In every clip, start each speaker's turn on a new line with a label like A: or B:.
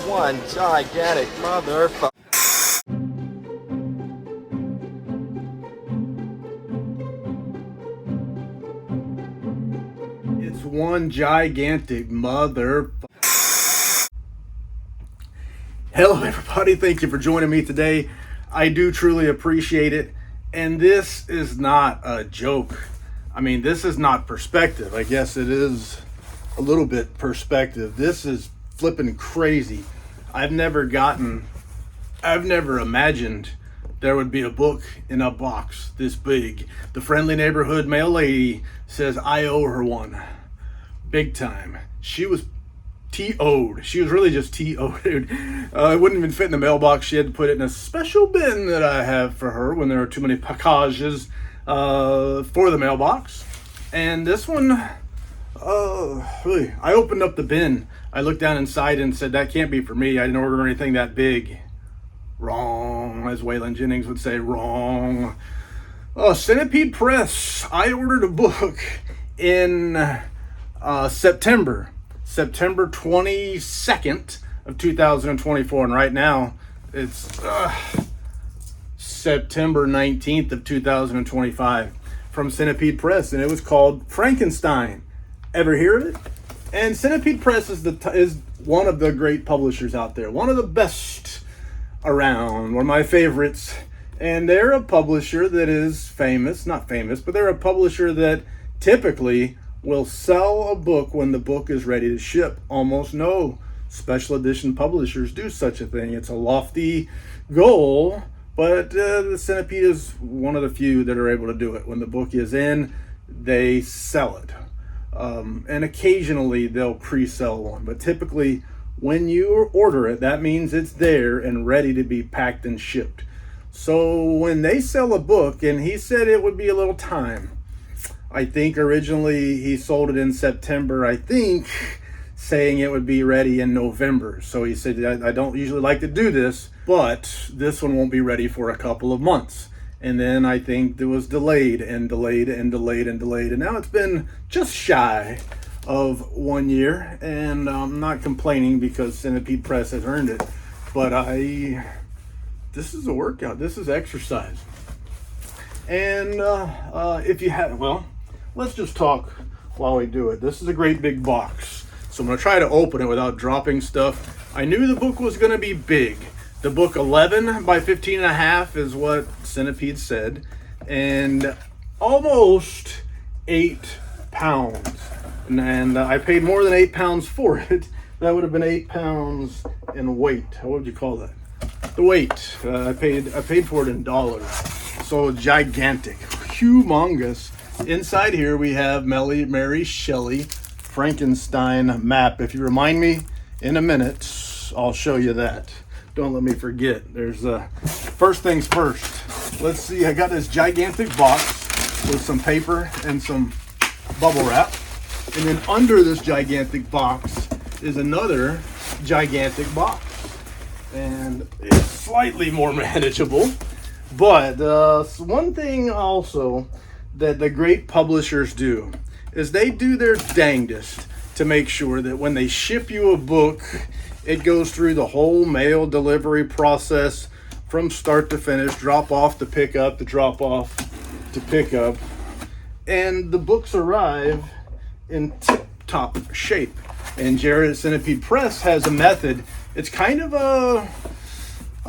A: one gigantic motherfucker.
B: It's one gigantic mother. Hello everybody, thank you for joining me today. I do truly appreciate it. And this is not a joke. I mean, this is not perspective. I guess it is a little bit perspective. This is flipping crazy. I've never imagined there would be a book in a box this big. The friendly neighborhood mail lady says I owe her one. Big time. She was TO'd. She was really just TO'd. It wouldn't even fit in the mailbox. She had to put it in a special bin that I have for her when there are too many packages for the mailbox. And this one, really, I opened up the bin. I looked down inside and said, that can't be for me. I didn't order anything that big. Wrong, as Waylon Jennings would say, wrong. Centipede Press. I ordered a book in September 22nd of 2024, and right now it's September 19th of 2025 from Centipede Press, and it was called Frankenstein. Ever hear of it? And Centipede Press is one of the great publishers out there, one of the best around, one of my favorites. And they're a publisher that is famous, not famous, but they're a publisher that typically will sell a book when the book is ready to ship. Almost no special edition publishers do such a thing. It's a lofty goal, but the Centipede is one of the few that are able to do it. When the book is in, they sell it. And occasionally they'll pre-sell one, but typically when you order it, that means it's there and ready to be packed and shipped. So when they sell a book, and he said it would be a little time. I think originally he sold it in September, I think, saying it would be ready in November. So he said, I don't usually like to do this, but this one won't be ready for a couple of months. And then I think it was delayed and delayed and delayed and delayed. And now it's been just shy of 1 year. And I'm not complaining because Centipede Press has earned it. But this is a workout. This is exercise. And if you have, well, let's just talk while we do it. This is a great big box. So I'm going to try to open it without dropping stuff. I knew the book was going to be big. The book 11 by 15 and a half is what Centipede said. And almost 8 pounds. And I paid more than 8 pounds for it. That would have been 8 pounds in weight. What would you call that? The weight. I paid for it in dollars. So gigantic, humongous. Inside here we have Mary Shelley Frankenstein map. If you remind me in a minute, I'll show you that. Don't let me forget. There's first things first. Let's see, I got this gigantic box with some paper and some bubble wrap. And then under this gigantic box is another gigantic box. And it's slightly more manageable. But one thing also that the great publishers do is they do their dangdest to make sure that when they ship you a book, it goes through the whole mail delivery process from start to finish, drop off to pick up, to drop off to pick up. And the books arrive in tip-top shape. And Jared at Centipede Press has a method. It's kind of I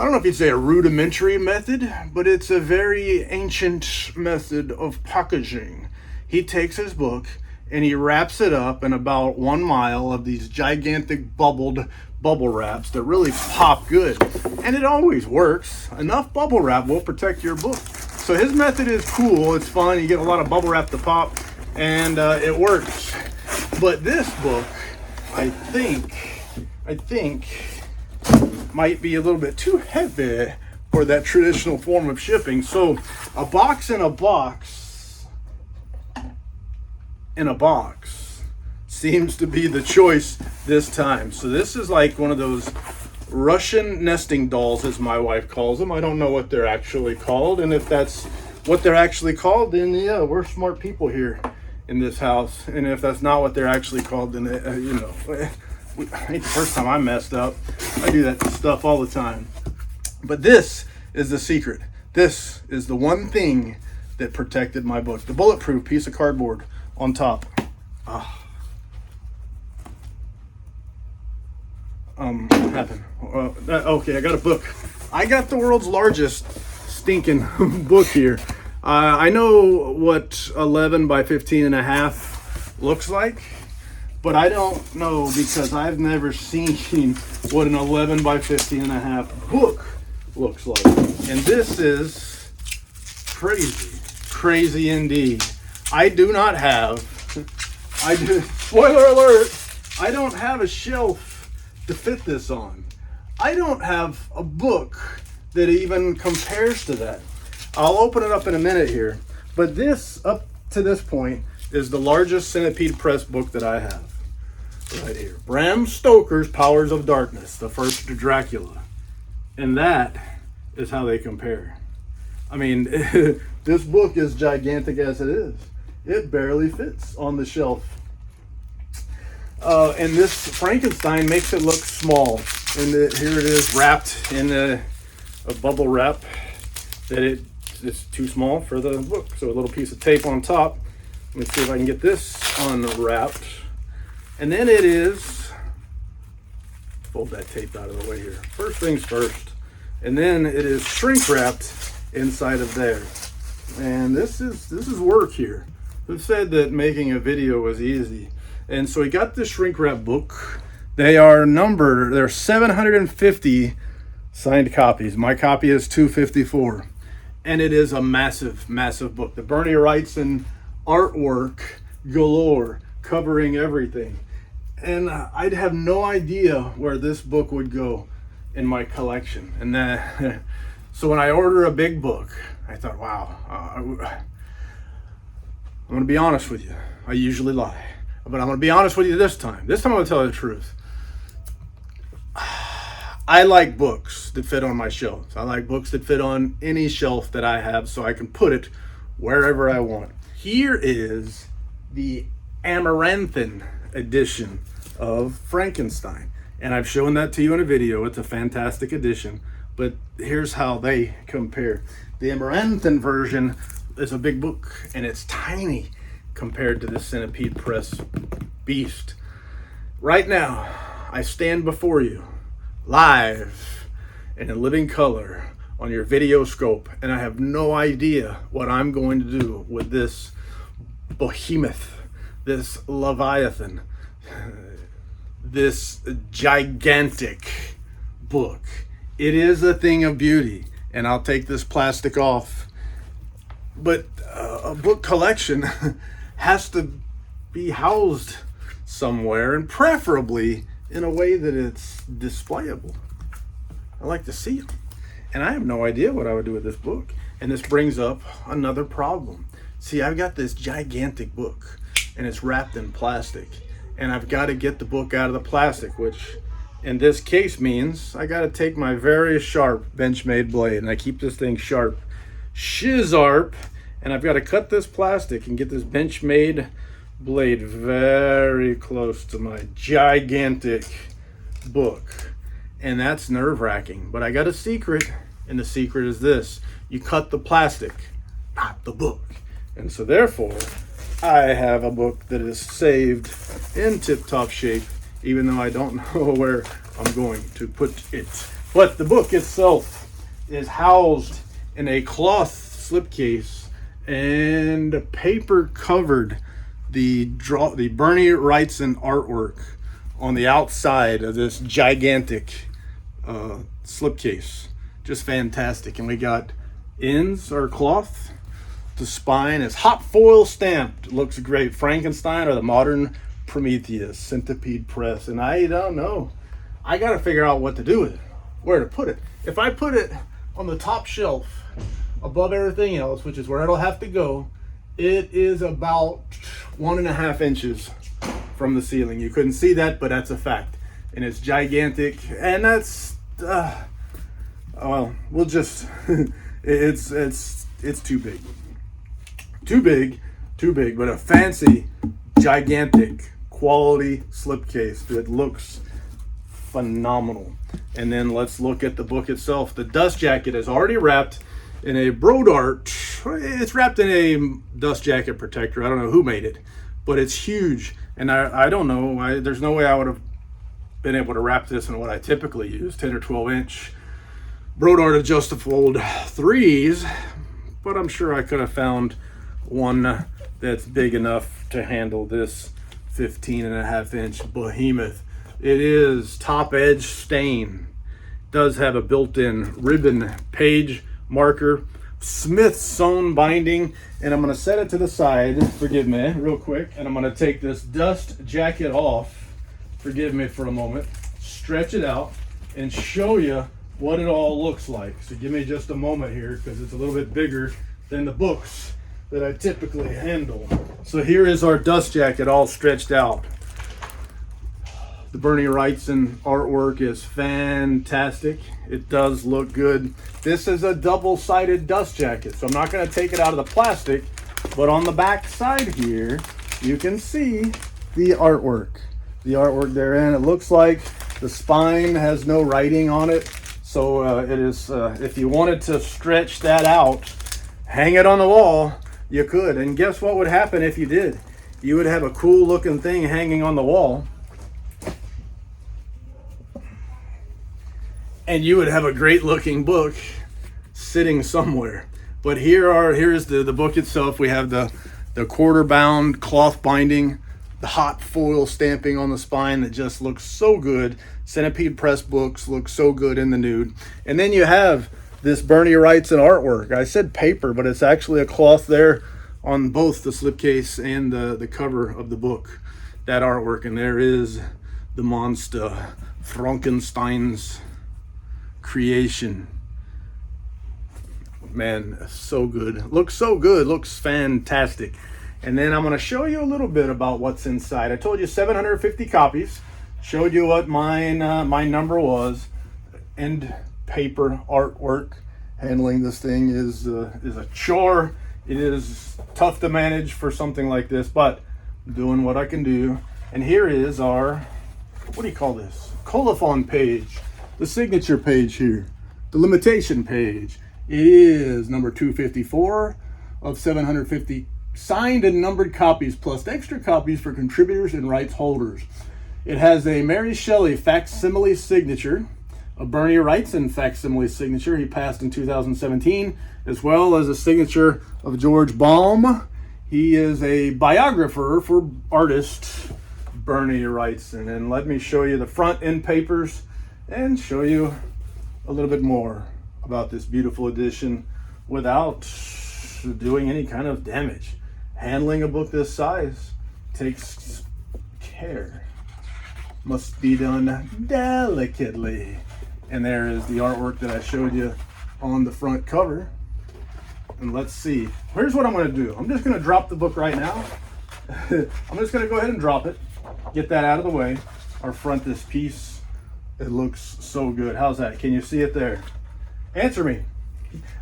B: don't know if you'd say a rudimentary method, but it's a very ancient method of packaging. He takes his book and he wraps it up in about 1 mile of these gigantic bubble wraps that really pop good. And it always works. Enough bubble wrap will protect your book. So his method is cool. It's fun. You get a lot of bubble wrap to pop, and it works. But this book, I think might be a little bit too heavy for that traditional form of shipping. So a box in a box seems to be the choice this time. So this is like one of those Russian nesting dolls, as my wife calls them. I don't know what they're actually called, and if that's what they're actually called, then yeah, we're smart people here in this house. And if that's not what they're actually called, then I think the first time I messed up. I do that stuff all the time. But this is the secret. This is the one thing that protected my book. The bulletproof piece of cardboard on top. What happened? Okay, I got a book. I got the world's largest stinking book here. I know what 11 by 15 and a half looks like, but I don't know because I've never seen what an 11 by 15 and a half book looks like. And this is crazy indeed. Spoiler alert, I don't have a shelf to fit this on. I don't have a book that even compares to that. I'll open it up in a minute here, but this, up to this point, is the largest Centipede Press book that I have. Right here. Bram Stoker's Powers of Darkness, the first Dracula. And that is how they compare. I mean, this book is gigantic as it is. It barely fits on the shelf. And this Frankenstein makes it look small. And here it is wrapped in a bubble wrap that it's too small for the book. So a little piece of tape on top. Let me see if I can get this unwrapped. And then it is, fold that tape out of the way here. First things first. And then it is shrink wrapped inside of there. And this is work here. Who said that making a video was easy? And so we got this shrink wrap book. They are numbered, there are 750 signed copies. My copy is 254. And it is a massive book. The Bernie Wrightson artwork galore, covering everything. And I'd have no idea where this book would go in my collection. And so when I order a big book, I thought, wow, I'm going to be honest with you. I usually lie. But I'm going to be honest with you this time. This time I'm going to tell you the truth. I like books that fit on my shelves. I like books that fit on any shelf that I have so I can put it wherever I want. Here is the Amaranthine edition of Frankenstein. And I've shown that to you in a video. It's a fantastic edition. But here's how they compare. The Amaranthine version is a big book and it's tiny compared to the Centipede Press beast. Right now, I stand before you live and in living color on your video scope, and I have no idea what I'm going to do with this behemoth, this leviathan, this gigantic book. It is a thing of beauty, and I'll take this plastic off, but a book collection has to be housed somewhere, and preferably in a way that it's displayable. I like to see them. And I have no idea what I would do with this book. And this brings up another problem. See, I've got this gigantic book and it's wrapped in plastic. And I've got to get the book out of the plastic, which in this case means I got to take my very sharp Benchmade blade, and I keep this thing sharp. Shizarp. And I've got to cut this plastic and get this Benchmade blade very close to my gigantic book. And that's nerve-wracking. But I got a secret, and the secret is this. You cut the plastic, not the book. And so therefore, I have a book that is saved in tip-top shape, even though I don't know where I'm going to put it. But the book itself is housed in a cloth slipcase and paper covered the Bernie Wrightson artwork on the outside of this gigantic slipcase. Just fantastic. And we got ends are cloth. The spine is hot foil stamped. It looks great. Frankenstein or the modern Prometheus, Centipede Press. And I don't know. I got to figure out what to do with it, where to put it. If I put it on the top shelf above everything else, which is where it'll have to go, it is about 1.5 inches from the ceiling. You couldn't see that, but that's a fact. And it's gigantic. And that's, well, we'll just, it's too big. Too big, but a fancy, gigantic, quality slipcase that looks phenomenal. And then let's look at the book itself. The dust jacket is already wrapped in a Brodart. It's wrapped in a dust jacket protector. I don't know who made it, but it's huge. And I don't know, there's no way I would have been able to wrap this in what I typically use, 10 or 12 inch Brodart adjustable 3s, but I'm sure I could have found one that's big enough to handle this 15.5 inch behemoth. It is top edge stain. Does have a built-in ribbon page marker, Smith sewn binding, and I'm going to set it to the side, forgive me, real quick, and I'm going to take this dust jacket off, forgive me for a moment, stretch it out, and show you what it all looks like. So give me just a moment here, because it's a little bit bigger than the books that I typically handle. So here is our dust jacket all stretched out. The Bernie Wrightson artwork is fantastic. It does look good. This is a double-sided dust jacket, so I'm not going to take it out of the plastic, but on the back side here, you can see the artwork. The artwork therein, it looks like the spine has no writing on it, so it is, if you wanted to stretch that out, hang it on the wall, you could. And guess what would happen if you did? You would have a cool looking thing hanging on the wall, and you would have a great looking book sitting somewhere. But here's the book itself. We have the quarter bound cloth binding, the hot foil stamping on the spine that just looks so good. Centipede Press books look so good in the nude. And then you have this Bernie Wrightson artwork. I said paper, but it's actually a cloth there on both the slipcase and the cover of the book. That artwork, and there is the monster, Frankenstein's creation. Man, so good. Looks so good. Looks fantastic. And then I'm going to show you a little bit about what's inside. I told you 750 copies. Showed you what my number was. And paper artwork. Handling this thing is a chore. It is tough to manage for something like this, but I'm doing what I can do. And here is our, what do you call this? Colophon page. The signature page here. The limitation page. It is number 254 of 750 signed and numbered copies, plus extra copies for contributors and rights holders. It has a Mary Shelley facsimile signature, a Bernie Wrightson facsimile signature, he passed in 2017, as well as a signature of George Baum. He is a biographer for artist Bernie Wrightson. And let me show you the front end papers and show you a little bit more about this beautiful edition without doing any kind of damage. Handling a book this size takes care. Must be done delicately. And there is the artwork that I showed you on the front cover. And let's see. Here's what I'm going to do. I'm just going to drop the book right now. I'm just going to go ahead and drop it. Get that out of the way. Our front this piece. It looks so good. How's that? Can you see it there? Answer me.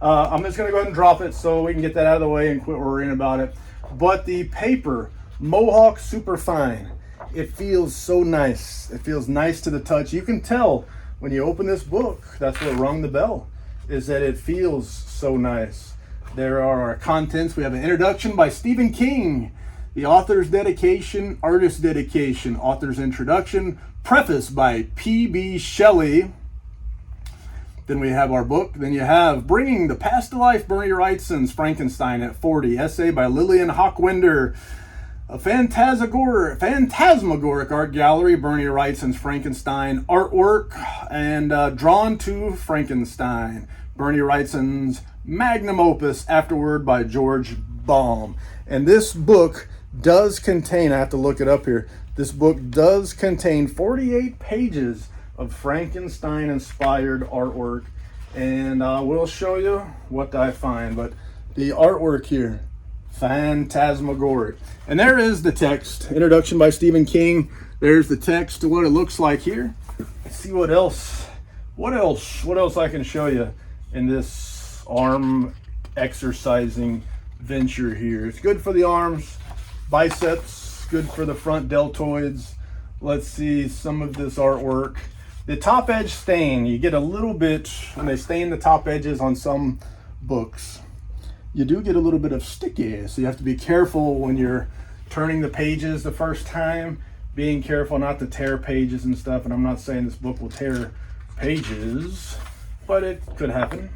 B: I'm just going to go ahead and drop it so we can get that out of the way and quit worrying about it. But the paper, Mohawk Superfine, it feels so nice. It feels nice to the touch. You can tell when you open this book, that's what rung the bell, is that it feels so nice. There are our contents. We have an introduction by Stephen King, the author's dedication, artist's dedication, author's introduction, preface by P.B. Shelley. Then we have our book. Then you have Bringing the Past to Life, Bernie Wrightson's Frankenstein at 40, essay by Lillian Hochwinder. A phantasmagoric art gallery, Bernie Wrightson's Frankenstein artwork, and Drawn to Frankenstein, Bernie Wrightson's magnum opus, afterword by George Baum. And this book does contain, I have to look it up here, this book does contain 48 pages of Frankenstein-inspired artwork, and I will show you what I find. But the artwork here, phantasmagoric. And there is the text, introduction by Stephen King. There's the text to what it looks like here. Let's see what else I can show you in this arm exercising venture here. It's good for the arms, biceps, good for the front deltoids. Let's see some of this artwork. The top edge stain, you get a little bit, when they stain the top edges on some books, you do get a little bit of sticky. So you have to be careful when you're turning the pages the first time, being careful not to tear pages and stuff. And I'm not saying this book will tear pages, but it could happen.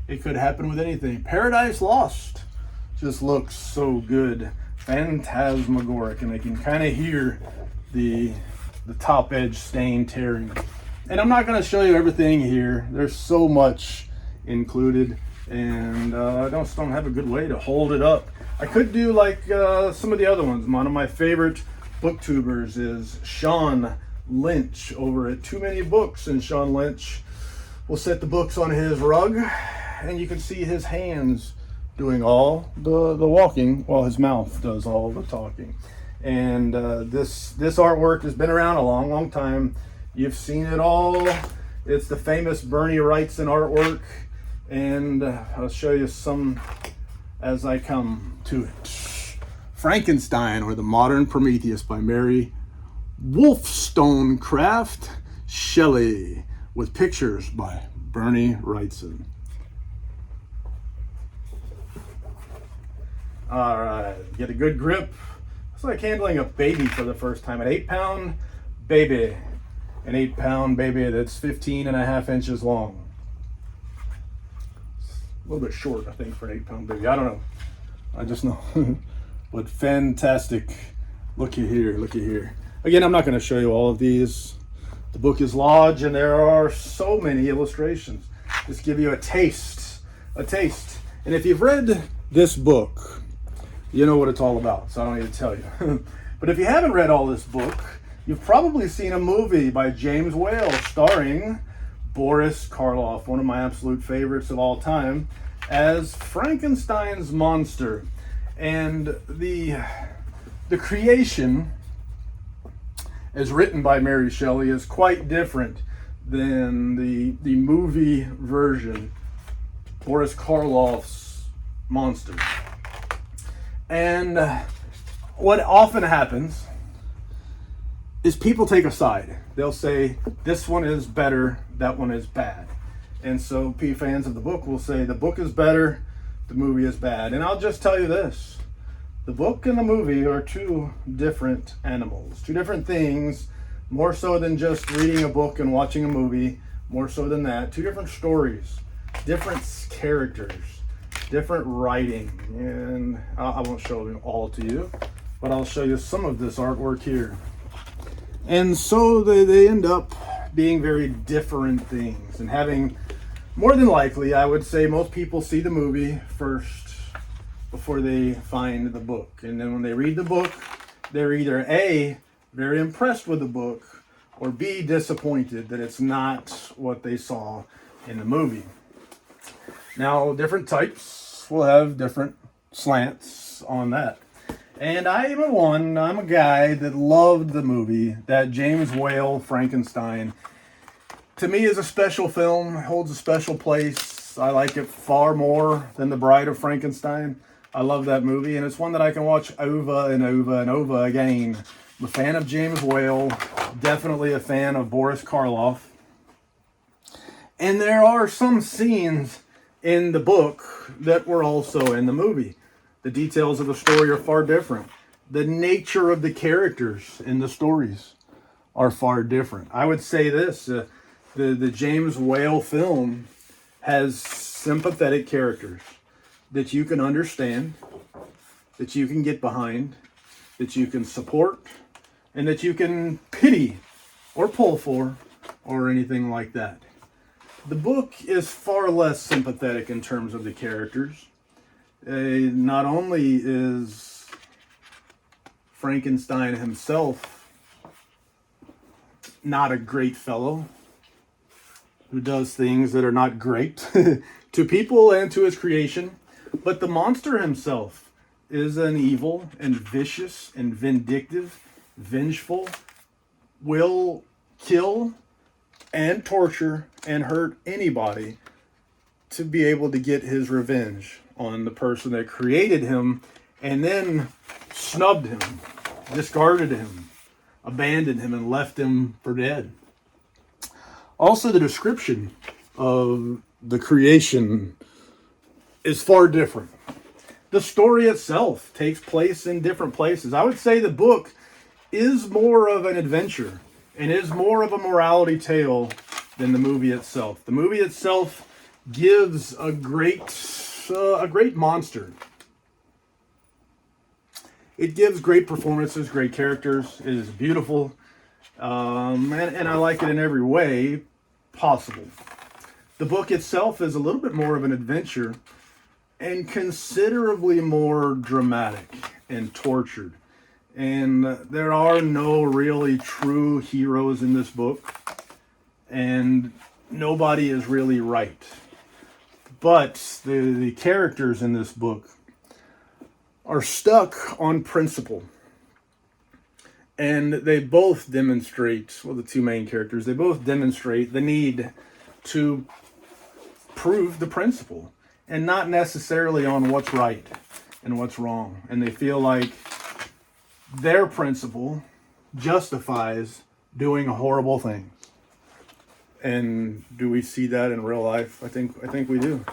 B: It could happen with anything. Paradise Lost just looks so good. Phantasmagoric, and I can kind of hear the top edge stain tearing. And I'm not going to show you everything here. There's so much included, and I don't have a good way to hold it up. I could do like some of the other ones. One of my favorite booktubers is Sean Lynch over at Too Many Books, and Sean Lynch will set the books on his rug, and you can see his hands doing all the walking while his mouth does all the talking. And this artwork has been around a long time. You've seen it all. It's the famous Bernie Wrightson artwork, and I'll show you some as I come to it. Frankenstein, or the Modern Prometheus, by Mary Wollstonecraft Shelley, with pictures by Bernie Wrightson. All right, get a good grip. It's like handling a baby for the first time. An 8-pound baby. An 8-pound baby that's 15.5 inches long. A little bit short, I think, for an 8-pound baby. I don't know. I just know. But fantastic. Looky here, looky here. Again, I'm not going to show you all of these. The book is large, and there are so many illustrations. Just give you a taste. A taste. And if you've read this book, you know what it's all about, so I don't need to tell you. But if you haven't read all this book, you've probably seen a movie by James Whale starring Boris Karloff, one of my absolute favorites of all time, as Frankenstein's monster. And the creation, as written by Mary Shelley, is quite different than the movie version, Boris Karloff's monster. And what often happens is people take a side. They'll say, this one is better, that one is bad. And so fans of the book will say, the book is better, the movie is bad. And I'll just tell you this. The book and the movie are two different animals, two different things, more so than just reading a book and watching a movie, more so than that. Two different stories, different characters, different writing. And I won't show them all to you, but I'll show you some of this artwork here. And so they end up being very different things, and having, more than likely, I would say most people see the movie first before they find the book. And then when they read the book, they're either A, very impressed with the book, or B, disappointed that it's not what they saw in the movie. Now, different types will have different slants on that. And I'm a guy that loved the movie. That James Whale Frankenstein, to me, is a special film, holds a special place. I like it far more than The Bride of Frankenstein. I love that movie, and it's one that I can watch over and over and over again. I'm a fan of James Whale, definitely a fan of Boris Karloff. And there are some scenes in the book that were also in the movie. The details of the story are far different. The nature of the characters in the stories are far different. I would say this, the James Whale film has sympathetic characters that you can understand, that you can get behind, that you can support, and that you can pity or pull for, or anything like that. The book is far less sympathetic in terms of the characters. Not only is Frankenstein himself not a great fellow who does things that are not great to people and to his creation, but the monster himself is an evil and vicious and vindictive, vengeful, will kill and torture and hurt anybody to be able to get his revenge on the person that created him, and then snubbed him, discarded him, abandoned him, and left him for dead. Also, the description of the creation is far different. The story itself takes place in different places. I would say the book is more of an adventure and is more of a morality tale than the movie itself. The movie itself gives a great monster. It gives great performances, great characters. It is beautiful, and I like it in every way possible. The book itself is a little bit more of an adventure and considerably more dramatic and tortured. And there are no really true heroes in this book, and nobody is really right. But the characters in this book are stuck on principle. And they both demonstrate, well, the two main characters, they both demonstrate the need to prove the principle and not necessarily on what's right and what's wrong. And they feel like their principle justifies doing horrible things. And do we see that in real life? I think we do.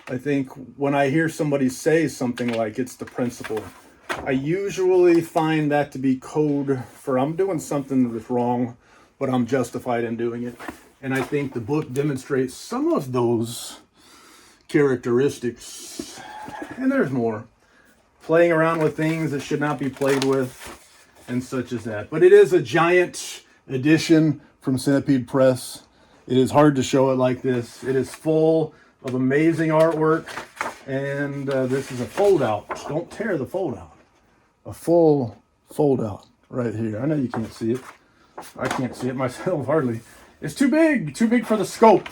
B: I think when I hear somebody say something like it's the principle, I usually find that to be code for I'm doing something that's wrong, but I'm justified in doing it. And I think the book demonstrates some of those characteristics. And there's more. Playing around with things that should not be played with and such as that. But it is a giant edition from Centipede Press. It is hard to show it like this. It is full of amazing artwork. And this is a fold-out. Don't tear the fold-out. A full fold-out right here. I know you can't see it. I can't see it myself, hardly. It's too big for the scope.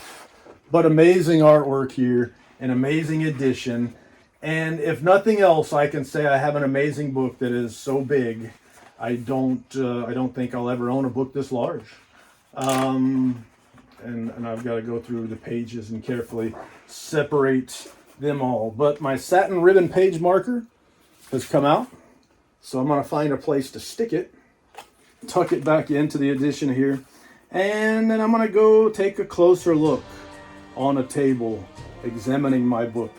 B: But amazing artwork here, an amazing edition. And if nothing else, I can say I have an amazing book that is so big. I don't think I'll ever own a book this large. And I've got to go through the pages and carefully separate them all. But my satin ribbon page marker has come out. So I'm going to find a place to stick it, tuck it back into the edition here, and then I'm going to go take a closer look on a table, examining my book,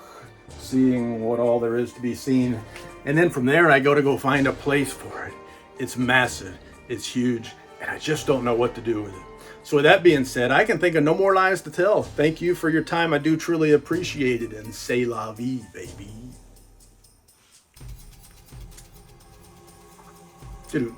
B: seeing what all there is to be seen. And then from there, I go find a place for it. It's massive, it's huge, and I just don't know what to do with it. So with that being said, I can think of no more lies to tell. Thank you for your time. I do truly appreciate it, and c'est la vie, baby. Doo-doo.